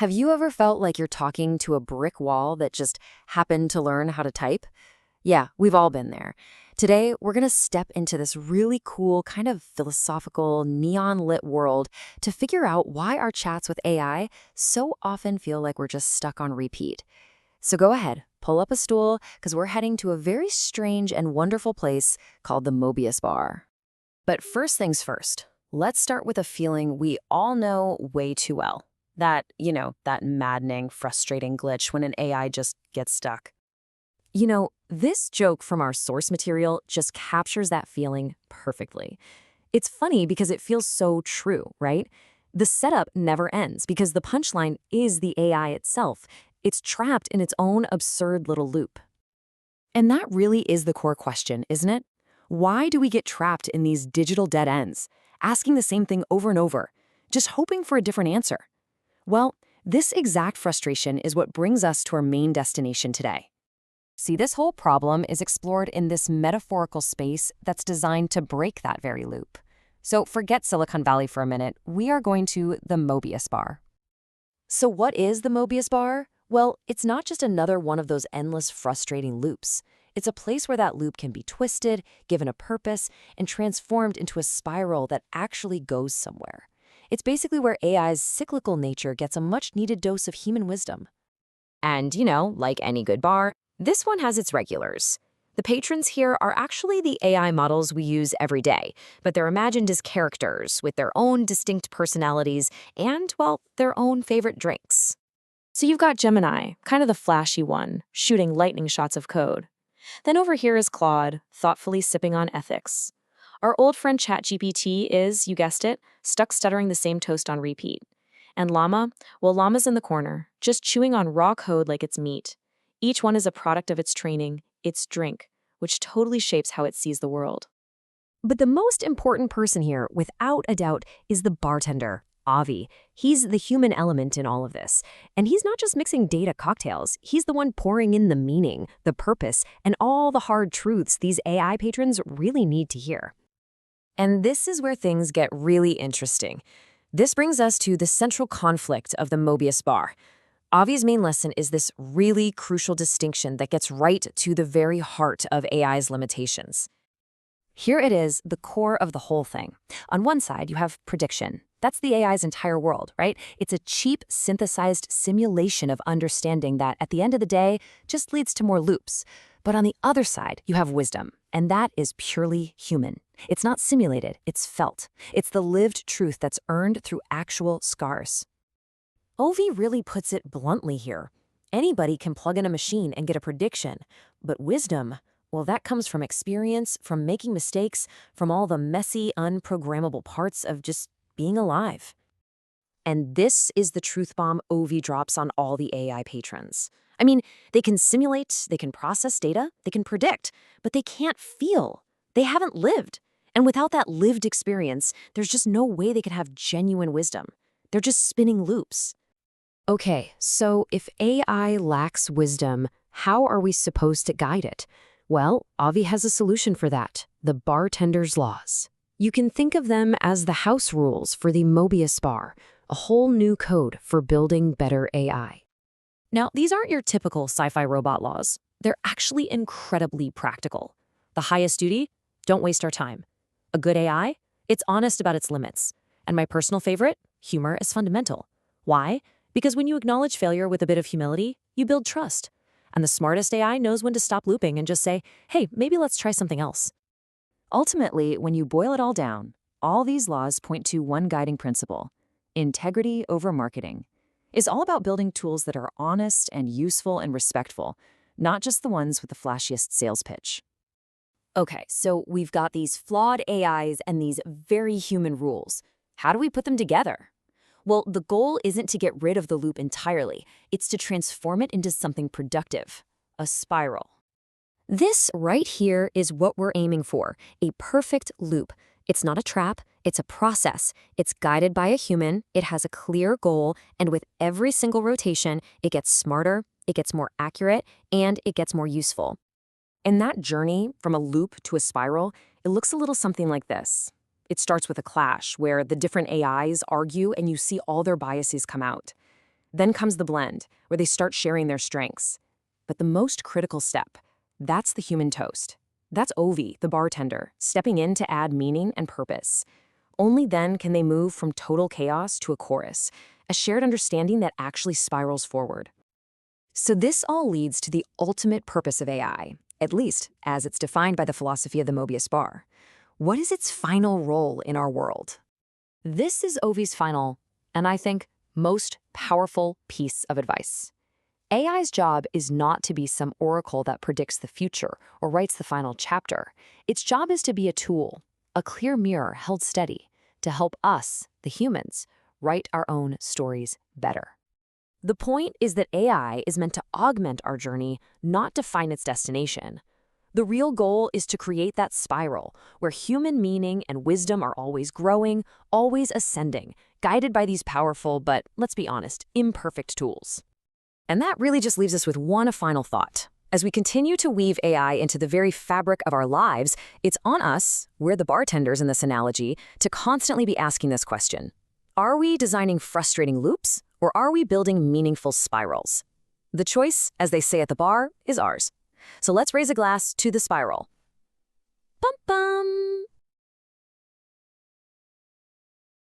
Have you ever felt like you're talking to a brick wall that just happened to learn how to type? Yeah, we've all been there. Today, we're going to step into this really cool, kind of philosophical, neon lit world to figure out why our chats with AI so often feel like we're just stuck on repeat. So go ahead, pull up a stool, because we're heading to a very strange and wonderful place called the Möbius Bar. But first things first, let's start with a feeling we all know way too well. That maddening, frustrating glitch when an AI just gets stuck. This joke from our source material just captures that feeling perfectly. It's funny because it feels so true, right? The setup never ends because the punchline is the AI itself. It's trapped in its own absurd little loop. And that really is the core question, isn't it? Why do we get trapped in these digital dead ends, asking the same thing over and over, just hoping for a different answer? Well, this exact frustration is what brings us to our main destination today. See, this whole problem is explored in this metaphorical space that's designed to break that very loop. So forget Silicon Valley for a minute. We are going to the Möbius Bar. So what is the Möbius Bar? Well, it's not just another one of those endless, frustrating loops. It's a place where that loop can be twisted, given a purpose, and transformed into a spiral that actually goes somewhere. It's basically where AI's cyclical nature gets a much-needed dose of human wisdom. And, like any good bar, this one has its regulars. The patrons here are actually the AI models we use every day, but they're imagined as characters with their own distinct personalities and, well, their own favorite drinks. So you've got Gemini, kind of the flashy one, shooting lightning shots of code. Then over here is Claude, thoughtfully sipping on ethics. Our old friend ChatGPT is, you guessed it, stuck stuttering the same toast on repeat. And Llama? Well, Llama's in the corner, just chewing on raw code like it's meat. Each one is a product of its training, its drink, which totally shapes how it sees the world. But the most important person here, without a doubt, is the bartender, Ovi. He's the human element in all of this. And he's not just mixing data cocktails. He's the one pouring in the meaning, the purpose, and all the hard truths these AI patrons really need to hear. And this is where things get really interesting. This brings us to the central conflict of the Möbius Bar. Ovi's main lesson is this really crucial distinction that gets right to the very heart of AI's limitations. Here it is, the core of the whole thing. On one side, you have prediction. That's the AI's entire world, right? It's a cheap, synthesized simulation of understanding that, at the end of the day, just leads to more loops. But on the other side, you have wisdom, and that is purely human. It's not simulated, it's felt. It's the lived truth that's earned through actual scars. Ovi really puts it bluntly here. Anybody can plug in a machine and get a prediction, but wisdom, well, that comes from experience, from making mistakes, from all the messy, unprogrammable parts of just being alive. And this is the truth bomb Ovi drops on all the AI patrons. I mean, they can simulate, they can process data, they can predict, but they can't feel. They haven't lived. And without that lived experience, there's just no way they can have genuine wisdom. They're just spinning loops. Okay, so if AI lacks wisdom, how are we supposed to guide it? Well, Ovi has a solution for that, the bartender's laws. You can think of them as the house rules for the Möbius Bar, a whole new code for building better AI. Now, these aren't your typical sci-fi robot laws. They're actually incredibly practical. The highest duty? Don't waste our time. A good AI? It's honest about its limits. And my personal favorite? Humor is fundamental. Why? Because when you acknowledge failure with a bit of humility, you build trust. And the smartest AI knows when to stop looping and just say, hey, maybe let's try something else. Ultimately, when you boil it all down, all these laws point to one guiding principle: integrity over marketing. It's all about building tools that are honest and useful and respectful, not just the ones with the flashiest sales pitch. Okay, so we've got these flawed AIs and these very human rules. How do we put them together? Well, the goal isn't to get rid of the loop entirely. It's to transform it into something productive, a spiral. This right here is what we're aiming for, a perfect loop. It's not a trap, it's a process. It's guided by a human, it has a clear goal, and with every single rotation, it gets smarter, it gets more accurate, and it gets more useful. And that journey from a loop to a spiral, it looks a little something like this. It starts with a clash where the different AIs argue and you see all their biases come out. Then comes the blend, where they start sharing their strengths. But the most critical step, that's the human toast. That's Ovi, the bartender, stepping in to add meaning and purpose. Only then can they move from total chaos to a chorus, a shared understanding that actually spirals forward. So this all leads to the ultimate purpose of AI, at least as it's defined by the philosophy of the Möbius Bar. What is its final role in our world? This is Ovi's final, and I think most powerful piece of advice. AI's job is not to be some oracle that predicts the future or writes the final chapter. Its job is to be a tool, a clear mirror held steady, to help us, the humans, write our own stories better. The point is that AI is meant to augment our journey, not define its destination. The real goal is to create that spiral where human meaning and wisdom are always growing, always ascending, guided by these powerful but, let's be honest, imperfect tools. And that really just leaves us with one final thought. As we continue to weave AI into the very fabric of our lives, it's on us, we're the bartenders in this analogy, to constantly be asking this question. Are we designing frustrating loops, or are we building meaningful spirals? The choice, as they say at the bar, is ours. So let's raise a glass to the spiral. Pam Pam!